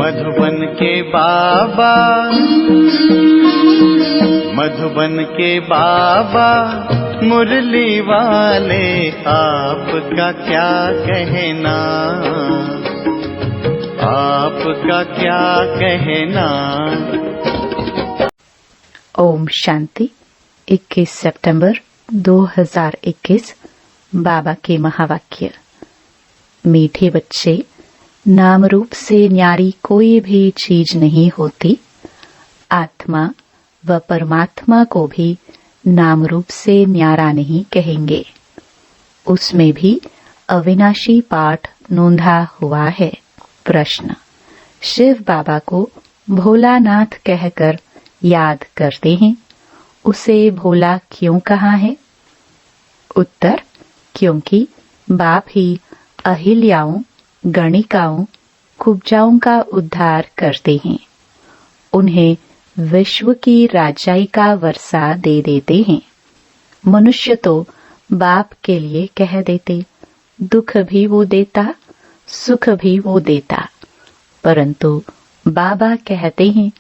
मधुबन के बाबा, मधुबन के बाबा मुरली वाले, आपका क्या कहना, आपका क्या कहना। ओम शांति। 21 सितंबर 2021 बाबा के महावाक्य। मीठे बच्चे, नाम रूप से न्यारी कोई भी चीज नहीं होती। आत्मा व परमात्मा को भी नाम रूप से न्यारा नहीं कहेंगे। उसमें भी अविनाशी पाठ नोंधा हुआ है। प्रश्न: शिव बाबा को भोलानाथ कहकर याद करते हैं, उसे भोला क्यों कहा है? उत्तर: क्योंकि बाप ही अहिल्याओं, गणिकाओं, कुब्जाओं का उद्धार करते हैं। उन्हें विश्व की राजाई का वर्षा दे देते हैं। मनुष्य तो बाप के लिए कह देते, दुख भी वो देता, सुख भी वो देता, परंतु बाबा कहते हैं,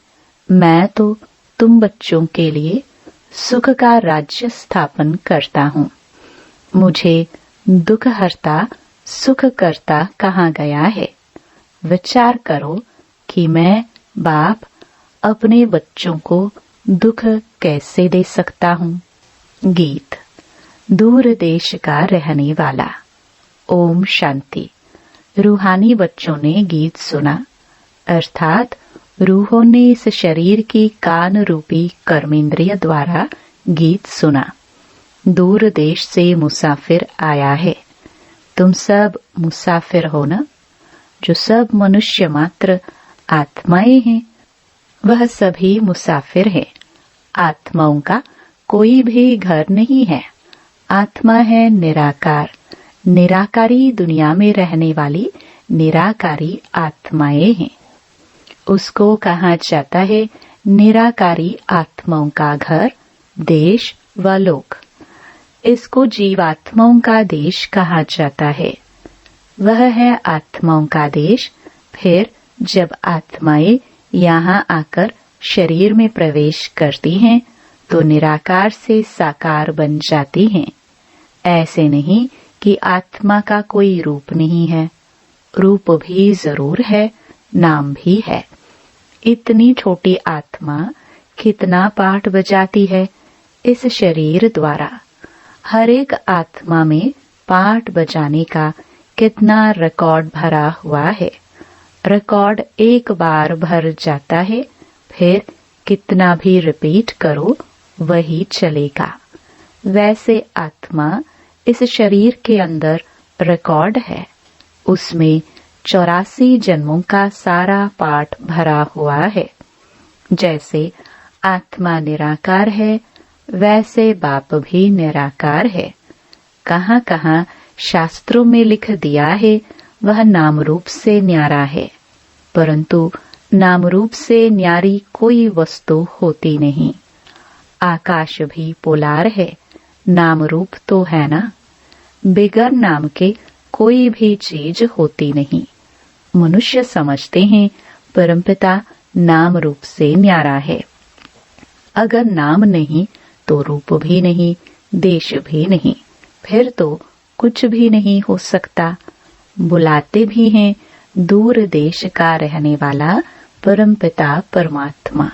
मैं तो तुम बच्चों के लिए सुख का राज्य स्थापन करता हूँ। मुझे दुख हरता सुख करता कहा गया है। विचार करो कि मैं बाप अपने बच्चों को दुख कैसे दे सकता हूँ। गीत। दूर देश का रहने वाला। ओम शांति। रूहानी बच्चों ने गीत सुना, अर्थात रूहों ने इस शरीर की कान रूपी कर्मेंद्रिय द्वारा गीत सुना। दूर देश से मुसाफिर आया है। तुम सब मुसाफिर हो ना? जो सब मनुष्य मात्र आत्माएं हैं, वह सभी मुसाफिर है। आत्माओं का कोई भी घर नहीं है। आत्मा है निराकार। निराकारी दुनिया में रहने वाली निराकारी आत्माएं हैं। उसको कहा जाता है निराकारी आत्माओं का घर, देश व लोक। इसको जीवात्माओं का देश कहा जाता है। वह है आत्माओं का देश। फिर जब आत्माएं यहाँ आकर शरीर में प्रवेश करती हैं, तो निराकार से साकार बन जाती हैं। ऐसे नहीं कि आत्मा का कोई रूप नहीं है। रूप भी जरूर है, नाम भी है। इतनी छोटी आत्मा कितना पाठ बजाती है इस शरीर द्वारा। हर एक आत्मा में पाठ बजाने का कितना रिकॉर्ड भरा हुआ है। रिकॉर्ड एक बार भर जाता है, फिर कितना भी रिपीट करो वही चलेगा। वैसे आत्मा इस शरीर के अंदर रिकॉर्ड है। उसमें 84 जन्मों का सारा पाठ भरा हुआ है। जैसे आत्मा निराकार है, वैसे बाप भी निराकार है। कहाँ कहाँ शास्त्रों में लिख दिया है वह नाम रूप से न्यारा है, परंतु नाम रूप से न्यारी कोई वस्तु होती नहीं। आकाश भी पोलार है, नाम रूप तो है ना। बिगर नाम के कोई भी चीज होती नहीं। मनुष्य समझते हैं परमपिता नाम रूप से न्यारा है। अगर नाम नहीं तो रूप भी नहीं, देश भी नहीं, फिर तो कुछ भी नहीं हो सकता। बुलाते भी हैं दूर देश का रहने वाला परमपिता परमात्मा।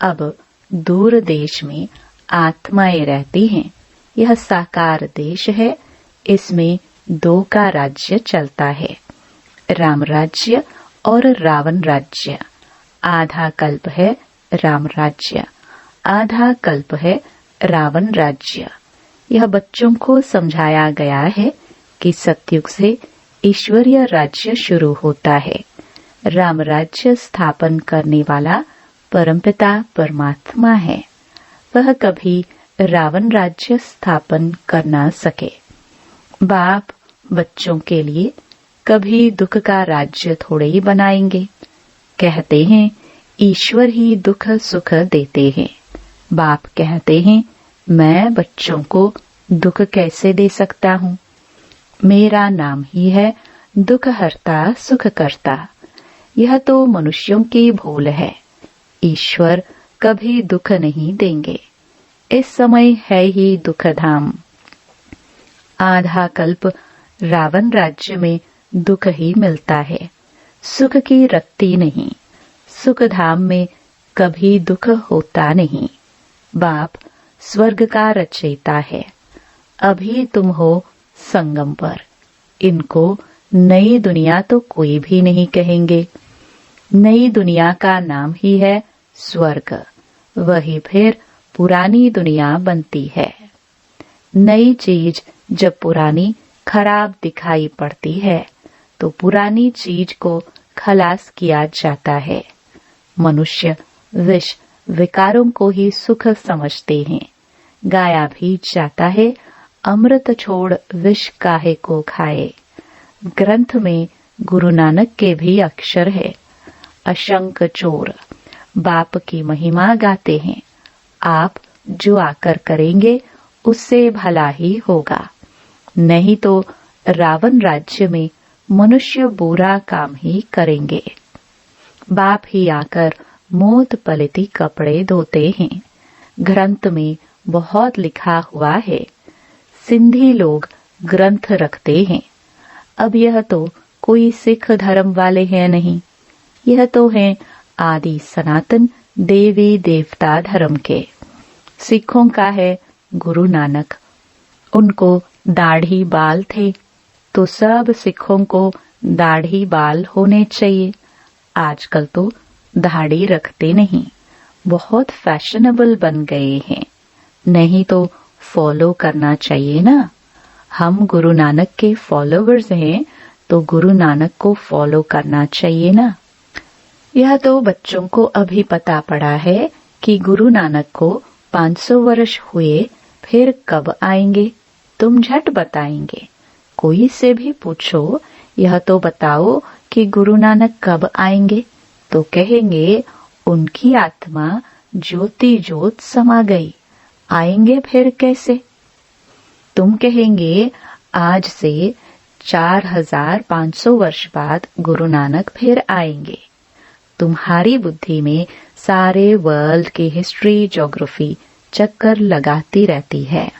अब दूर देश में आत्माएं रहती हैं। यह साकार देश है। इसमें 2 का राज्य चलता है, राम राज्य और रावण राज्य। आधा कल्प है राम राज्य, आधा कल्प है रावण राज्य। यह बच्चों को समझाया गया है कि सतयुग से ईश्वरीय राज्य शुरू होता है। राम राज्य स्थापन करने वाला परमपिता परमात्मा है। वह कभी रावण राज्य स्थापन कर ना सके। बाप बच्चों के लिए कभी दुख का राज्य थोड़े ही बनाएंगे। कहते हैं ईश्वर ही दुख सुख देते हैं। बाप कहते हैं मैं बच्चों को दुख कैसे दे सकता हूँ। मेरा नाम ही है दुख हरता सुख करता। यह तो मनुष्यों की भूल है। ईश्वर कभी दुख नहीं देंगे। इस समय है ही दुख धाम। आधा कल्प रावण राज्य में दुख ही मिलता है, सुख की रत्ती नहीं। सुख धाम में कभी दुख होता नहीं। बाप स्वर्ग का रचयिता है। अभी तुम हो संगम पर। इनको नई दुनिया तो कोई भी नहीं कहेंगे। नई दुनिया का नाम ही है स्वर्ग। वही फिर पुरानी दुनिया बनती है। नई चीज जब पुरानी खराब दिखाई पड़ती है तो पुरानी चीज को खलास किया जाता है। मनुष्य विष विकारों को ही सुख समझते हैं। गाया भी जाता है, अमृत छोड़ विष काहे को खाए। ग्रंथ में गुरु नानक के भी अक्षर है। अशंक चोर बाप की महिमा गाते हैं। आप जो आकर करेंगे उससे भला ही होगा। नहीं तो रावण राज्य में मनुष्य बुरा काम ही करेंगे। बाप ही आकर मोत पलिती कपड़े धोते हैं। ग्रंथ में बहुत लिखा हुआ है। सिंधी लोग ग्रंथ रखते हैं। अब यह तो कोई सिख धर्म वाले हैं नहीं। यह तो हैं आदि सनातन देवी देवता धर्म के। सिखों का है गुरु नानक। उनको दाढ़ी बाल थे तो सब सिखों को दाढ़ी बाल होने चाहिए। आजकल तो दाढ़ी रखते नहीं, बहुत फैशनेबल बन गए हैं। नहीं तो फॉलो करना चाहिए ना। हम गुरु नानक के फॉलोवर्स हैं तो गुरु नानक को फॉलो करना चाहिए ना। यह तो बच्चों को अभी पता पड़ा है कि गुरु नानक को 500 वर्ष हुए, फिर कब आएंगे? तुम झट बताएंगे। कोई से भी पूछो, यह तो बताओ कि गुरु नानक कब आएंगे, तो कहेंगे उनकी आत्मा ज्योति ज्योत समा गई। आएंगे फिर कैसे? तुम कहेंगे आज से 4500 वर्ष बाद गुरु नानक फिर आएंगे। तुम्हारी बुद्धि में सारे वर्ल्ड की हिस्ट्री ज्योग्राफी चक्कर लगाती रहती है।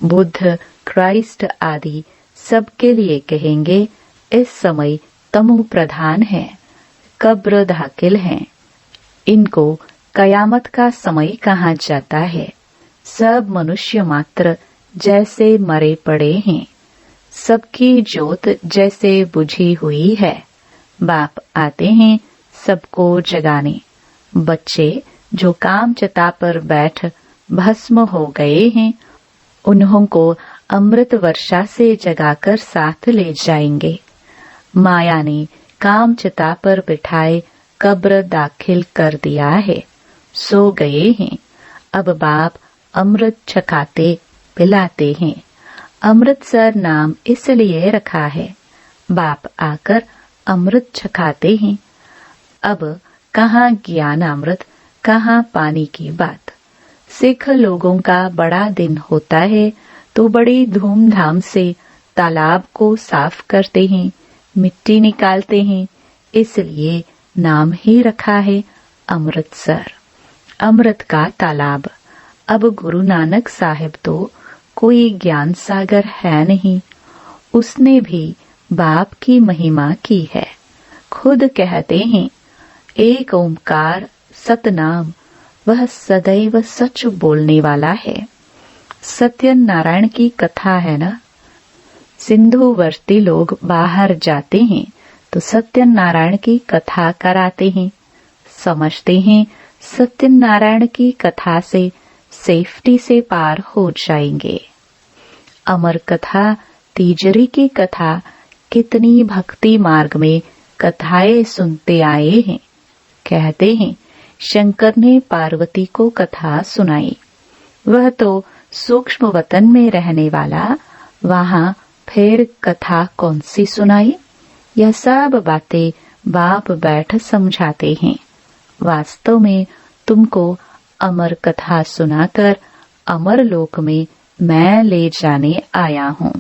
बुद्ध, क्राइस्ट आदि सबके लिए कहेंगे इस समय तमो प्रधान है, कब्र दाखिल हैं। इनको कयामत का समय कहा जाता है। सब मनुष्य मात्र जैसे मरे पड़े हैं। सबकी ज्योत जैसे बुझी हुई है। बाप आते हैं सबको जगाने। बच्चे जो काम चिता पर बैठ भस्म हो गए हैं, उन्हों को अमृत वर्षा से जगाकर साथ ले जाएंगे। माया ने काम चिता पर बिठाए कब्र दाखिल कर दिया है, सो गए हैं। अब बाप अमृत छकाते पिलाते हैं। अमृतसर नाम इसलिए रखा है, बाप आकर अमृत छकाते हैं। अब कहाँ ज्ञान अमृत, कहाँ पानी की बात। सिख लोगों का बड़ा दिन होता है तो बड़ी धूमधाम से तालाब को साफ करते हैं, मिट्टी निकालते हैं। इसलिए नाम ही रखा है अमृतसर, अमृत का तालाब। अब गुरु नानक साहिब तो कोई ज्ञान सागर है नहीं। उसने भी बाप की महिमा की है। खुद कहते हैं एक ओंकार सतनाम, वह सदैव सच बोलने वाला है। सत्यनारायण की कथा है ना। सिंधुवर्ती लोग बाहर जाते हैं तो सत्यनारायण की कथा कराते हैं। समझते हैं सत्यनारायण की कथा से सेफ्टी से पार हो जाएंगे। अमर कथा, तीजरी की कथा, कितनी भक्ति मार्ग में कथाएं सुनते आए हैं। कहते हैं शंकर ने पार्वती को कथा सुनाई। वह तो सूक्ष्म वतन में रहने वाला, वहां फिर कथा कौन सी सुनाई? यह सब बातें बाप बैठ समझाते हैं। वास्तव में तुमको अमर कथा सुनाकर अमर लोक में मैं ले जाने आया हूँ।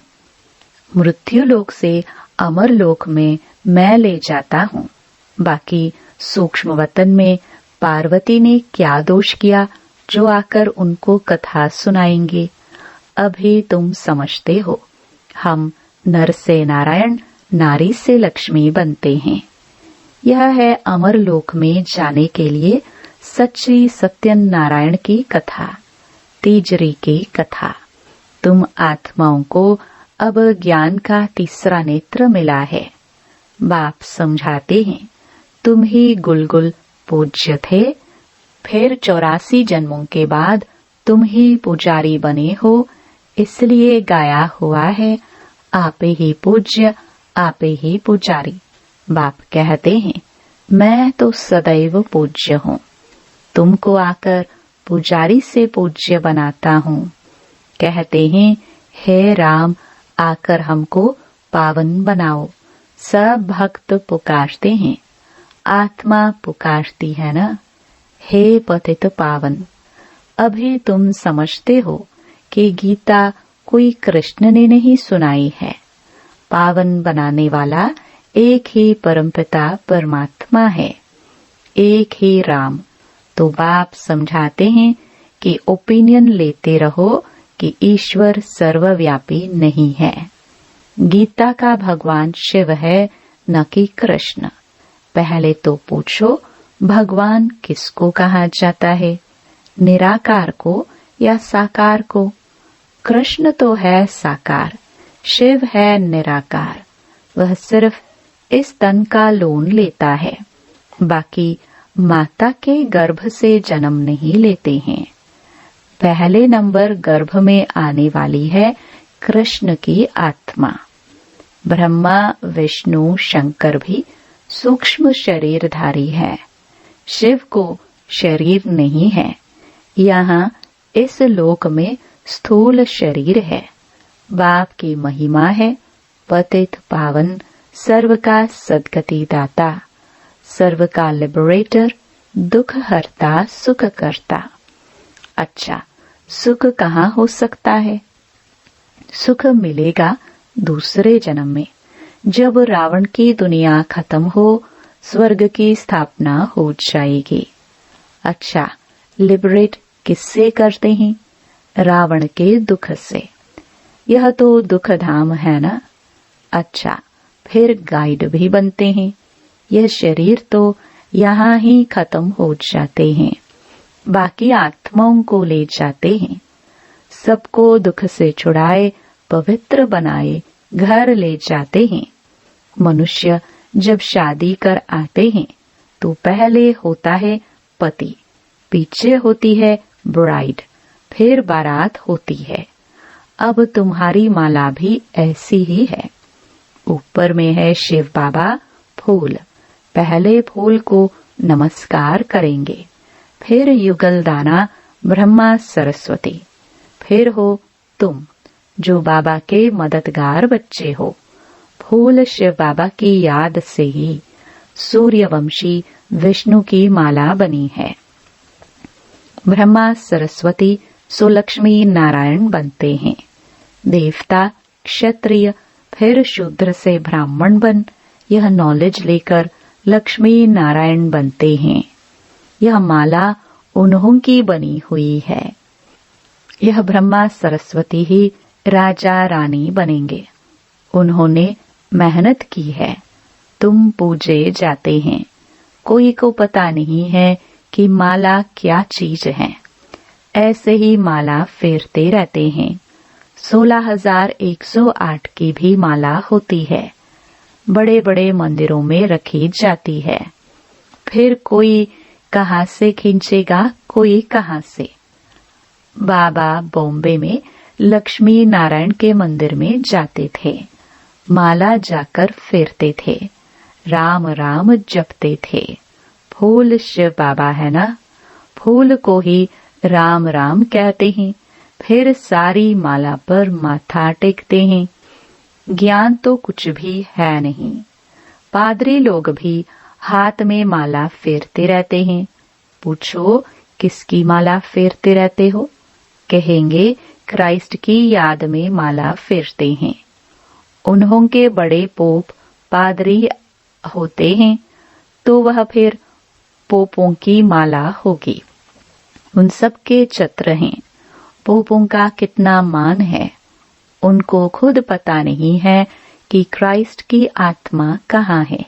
मृत्यु लोक से अमर लोक में मैं ले जाता हूँ। बाकी सूक्ष्म वतन में पार्वती ने क्या दोष किया जो आकर उनको कथा सुनाएंगे? अभी तुम समझते हो, हम नर से नारायण, नारी से लक्ष्मी बनते हैं। यह है अमर लोक में जाने के लिए सच्ची सत्यनारायण की कथा, तीजरी की कथा। तुम आत्माओं को अब ज्ञान का तीसरा नेत्र मिला है। बाप समझाते हैं, तुम ही गुलगुल पूज्य थे, फिर 84 जन्मों के बाद तुम ही पुजारी बने हो, इसलिए गाया हुआ है, आपे ही पूज्य आपे ही पुजारी। बाप कहते हैं, मैं तो सदैव पूज्य हूँ, तुमको आकर पुजारी से पूज्य बनाता हूँ। कहते हैं, हे राम, आकर हमको पावन बनाओ। सब भक्त पुकारते हैं, आत्मा पुकारती है ना, हे पतित पावन। अभी तुम समझते हो कि गीता कोई कृष्ण ने नहीं सुनाई है। पावन बनाने वाला एक ही परमपिता परमात्मा है, एक ही राम। तो बाप समझाते हैं कि ओपिनियन लेते रहो कि ईश्वर सर्वव्यापी नहीं है। गीता का भगवान शिव है, न कि कृष्ण। पहले तो पूछो, भगवान किसको कहा जाता है, निराकार को या साकार को? कृष्ण तो है साकार, शिव है निराकार। वह सिर्फ इस तन का लोन लेता है, बाकी माता के गर्भ से जन्म नहीं लेते हैं। पहले नंबर गर्भ में आने वाली है कृष्ण की आत्मा। ब्रह्मा विष्णु शंकर भी सूक्ष्म शरीरधारी है, शिव को शरीर नहीं है। यहाँ इस लोक में स्थूल शरीर है। बाप की महिमा है, पतित पावन, सर्व का सद्गति दाता, सर्व का लिबरेटर, दुख हरता सुख करता। अच्छा, सुख कहाँ हो सकता है? सुख मिलेगा दूसरे जन्म में, जब रावण की दुनिया खत्म हो, स्वर्ग की स्थापना हो जाएगी। अच्छा, लिबरेट किससे करते हैं? रावण के दुख से। यह तो दुख धाम है ना। अच्छा, फिर गाइड भी बनते हैं। यह शरीर तो यहाँ ही खत्म हो जाते हैं, बाकी आत्माओं को ले जाते हैं। सबको दुख से छुड़ाए, पवित्र बनाए, घर ले जाते हैं। मनुष्य जब शादी कर आते हैं तो पहले होता है पति, पीछे होती है ब्राइड, फिर बारात होती है। अब तुम्हारी माला भी ऐसी ही है। ऊपर में है शिव बाबा फूल। पहले फूल को नमस्कार करेंगे, फिर युगल दाना ब्रह्मा सरस्वती, फिर हो तुम जो बाबा के मददगार बच्चे हो। फूल शिव बाबा की याद से ही सूर्यवंशी विष्णु की माला बनी है। ब्रह्मा सरस्वती सो लक्ष्मी नारायण बनते हैं। देवता क्षत्रिय फिर शूद्र से ब्राह्मण बन यह नॉलेज लेकर लक्ष्मी नारायण बनते हैं। यह माला उन्हों की बनी हुई है। यह ब्रह्मा सरस्वती ही राजा रानी बनेंगे। उन्होंने मेहनत की है, तुम पूजे जाते हैं। कोई को पता नहीं है कि माला क्या चीज है। ऐसे ही माला फेरते रहते हैं। 16,108 की भी माला होती है, बड़े बड़े मंदिरों में रखी जाती है। फिर कोई कहाँ से खींचेगा, कोई कहाँ से। बाबा बॉम्बे में लक्ष्मी नारायण के मंदिर में जाते थे, माला जाकर फेरते थे, राम राम जपते थे। फूल शिव बाबा है ना, फूल को ही राम राम कहते हैं। फिर सारी माला पर माथा टेकते हैं। ज्ञान तो कुछ भी है नहीं। पादरी लोग भी हाथ में माला फेरते रहते हैं। पूछो किसकी माला फेरते रहते हो? कहेंगे क्राइस्ट की याद में माला फेरते हैं। उन्हों के बड़े पोप पादरी होते हैं, तो वह फिर पोपों की माला होगी। उन सब के चित्र हैं। पोपों का कितना मान है, उनको खुद पता नहीं है कि क्राइस्ट की आत्मा कहाँ है।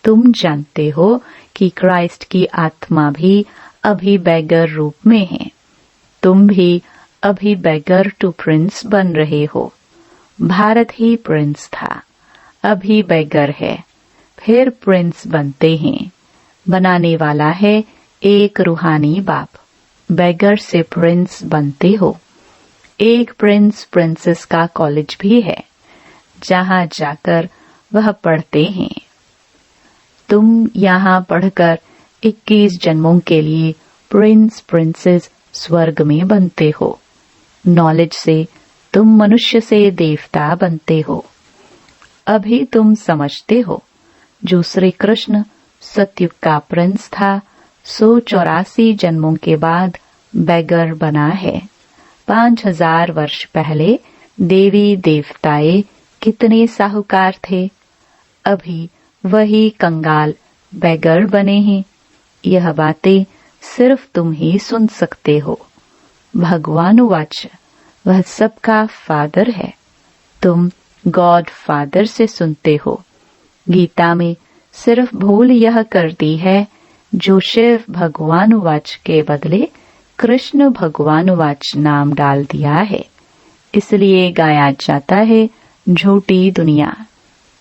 तुम जानते हो कि क्राइस्ट की आत्मा भी अभी बैगर रूप में है। तुम भी अभी बैगर टू प्रिंस बन रहे हो। भारत ही प्रिंस था, अभी बैगर है, फिर प्रिंस बनते हैं। बनाने वाला है एक रूहानी बाप। बैगर से प्रिंस बनते हो। एक प्रिंस प्रिंसेस का कॉलेज भी है, जहां जाकर वह पढ़ते हैं। तुम यहाँ पढ़कर 21 जन्मों के लिए प्रिंस प्रिंसेस स्वर्ग में बनते हो। नॉलेज से तुम मनुष्य से देवता बनते हो। अभी तुम समझते हो, जो श्री कृष्ण सतयुग का प्रिंस था, 184 जन्मों के बाद बैगर बना है। 5000 वर्ष पहले देवी देवताए कितने साहूकार थे, अभी वही कंगाल बैगर बने हैं। यह बातें सिर्फ तुम ही सुन सकते हो। भगवान वाच, वह सबका फादर है। तुम गॉड फादर से सुनते हो। गीता में सिर्फ भूल यह करती है, जो शिव भगवान वाच के बदले कृष्ण भगवान वाच नाम डाल दिया है, इसलिए गाया जाता है झूठी दुनिया।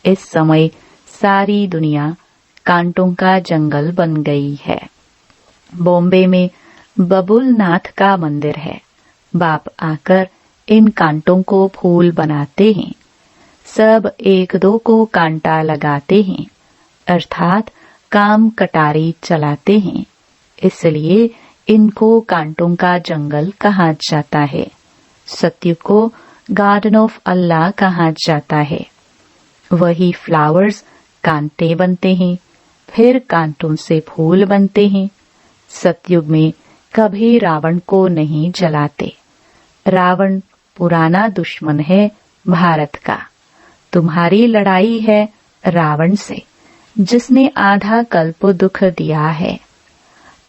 इस समय सारी दुनिया कांटों का जंगल बन गई है। बॉम्बे में बबुल नाथ का मंदिर है। बाप आकर इन कांटों को फूल बनाते हैं। सब एक दो को कांटा लगाते हैं, अर्थात काम कटारी चलाते हैं। इसलिए इनको कांटों का जंगल कहा जाता है। सत्य को गार्डन ऑफ अल्लाह कहा जाता है। वही फ्लावर्स कांटे बनते हैं, फिर कांटों से फूल बनते हैं। सतयुग में कभी रावण को नहीं जलाते। रावण पुराना दुश्मन है भारत का। तुम्हारी लड़ाई है रावण से, जिसने आधा कल्प दुख दिया है।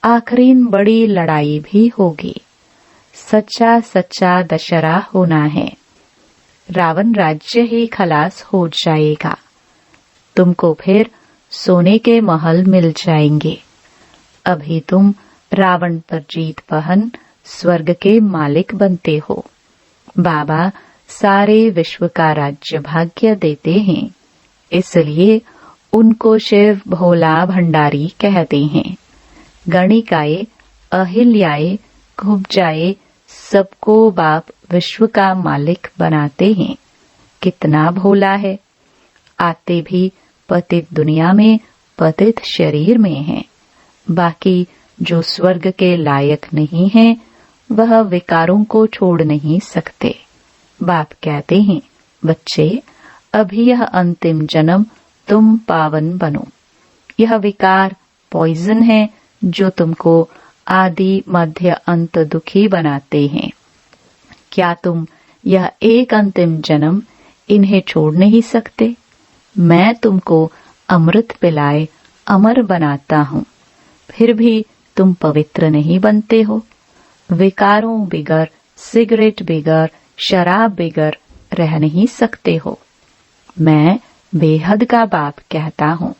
आखिरी बड़ी लड़ाई भी होगी। सच्चा सच्चा दशहरा होना है। रावण राज्य ही खलास हो जाएगा। तुमको फिर सोने के महल मिल जाएंगे। अभी तुम रावण पर जीत पहन स्वर्ग के मालिक बनते हो। बाबा सारे विश्व का राज्य भाग्य देते हैं, इसलिए उनको शिव भोला भंडारी कहते हैं। गणिकाए, अहिल्याए, कुब्जाए, सबको बाप विश्व का मालिक बनाते हैं। कितना भोला है। आते भी पतित दुनिया में, पतित शरीर में हैं। बाकी जो स्वर्ग के लायक नहीं हैं, वह विकारों को छोड़ नहीं सकते। बाप कहते हैं, बच्चे, अभी यह अंतिम जन्म तुम पावन बनो। यह विकार पॉइजन है जो तुमको आदि मध्य अंत दुखी बनाते हैं। क्या तुम यह एक अंतिम जन्म इन्हें छोड़ नहीं सकते? मैं तुमको अमृत पिलाए अमर बनाता हूँ, फिर भी तुम पवित्र नहीं बनते हो। विकारों बिगर, सिगरेट बिगर, शराब बिगर रह नहीं सकते हो। मैं बेहद का बाप कहता हूँ,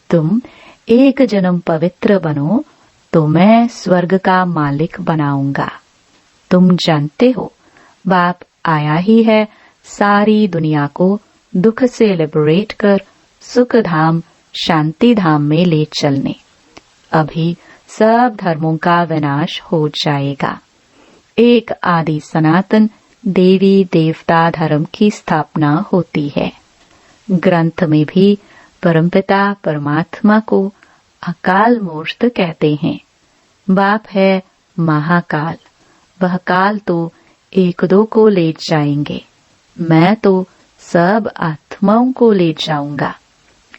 तुम एक जन्म पवित्र बनो तो मैं स्वर्ग का मालिक बनाऊंगा। तुम जानते हो, बाप आया ही है सारी दुनिया को दुख से लिबरेट कर सुख धाम, शांति धाम में ले चलने। अभी सब धर्मों का विनाश हो जाएगा। एक आदि सनातन देवी देवता धर्म की स्थापना होती है। ग्रंथ में भी परमपिता परमात्मा को अकाल मूर्त कहते हैं। बाप है महाकाल। वह काल तो एक दो को ले जाएंगे, मैं तो सब आत्माओं को ले जाऊंगा,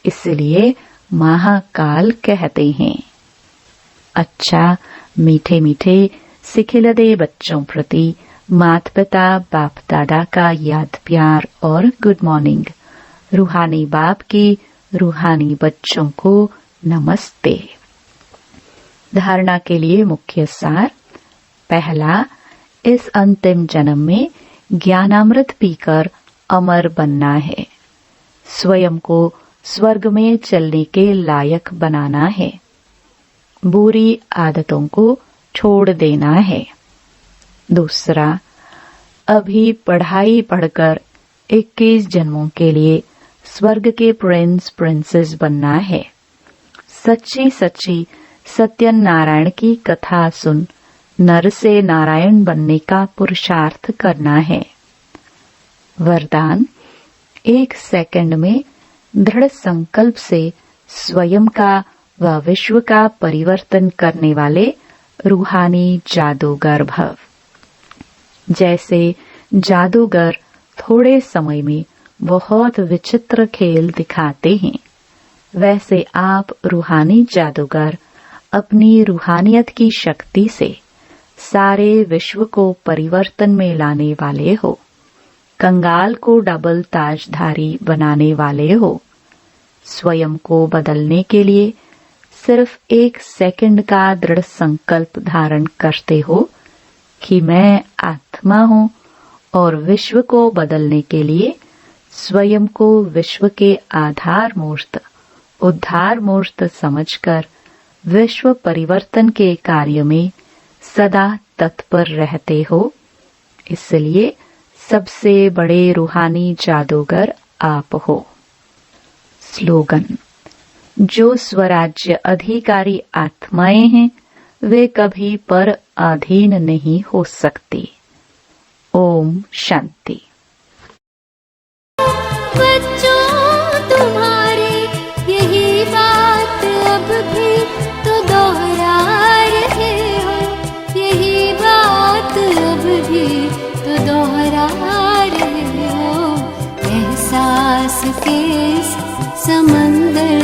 इसलिए महाकाल कहते हैं। अच्छा, मीठे मीठे सिखिलदे बच्चों प्रति माता पिता बाप दादा का याद प्यार और गुड मॉर्निंग। रूहानी बाप की रूहानी बच्चों को नमस्ते। धारणा के लिए मुख्य सार। पहला, इस अंतिम जन्म में ज्ञानामृत पीकर अमर बनना है। स्वयं को स्वर्ग में चलने के लायक बनाना है। बुरी आदतों को छोड़ देना है। दूसरा, अभी पढ़ाई पढ़कर 21 जन्मों के लिए स्वर्ग के प्रिंस प्रिंसेस बनना है। सच्ची सच्ची सत्यनारायण की कथा सुन नर से नारायण बनने का पुरुषार्थ करना है। वरदान, 1 सेकंड में दृढ़ संकल्प से स्वयं का व विश्व का परिवर्तन करने वाले रूहानी जादूगर भव। जैसे जादूगर थोड़े समय में बहुत विचित्र खेल दिखाते हैं, वैसे आप रूहानी जादूगर अपनी रूहानियत की शक्ति से सारे विश्व को परिवर्तन में लाने वाले हो। कंगाल को डबल ताजधारी बनाने वाले हो। स्वयं को बदलने के लिए सिर्फ 1 सेकंड का दृढ़ संकल्प धारण करते हो कि मैं आत्मा हूँ, और विश्व को बदलने के लिए स्वयं को विश्व के आधार मूर्त, उद्धार मूर्त समझकर विश्व परिवर्तन के कार्य में सदा तत्पर रहते हो। इसलिए सबसे बड़े रूहानी जादूगर आप हो। स्लोगन, जो स्वराज्य अधिकारी आत्माएं हैं वे कभी पर अधीन नहीं हो सकती। ओम शांति। बच्चों, तुम्हारी यही बात अब भी तो दोहरा रहे हो, यही बात अब भी तो दोहरा रहे हो। एहसास के इस समंदर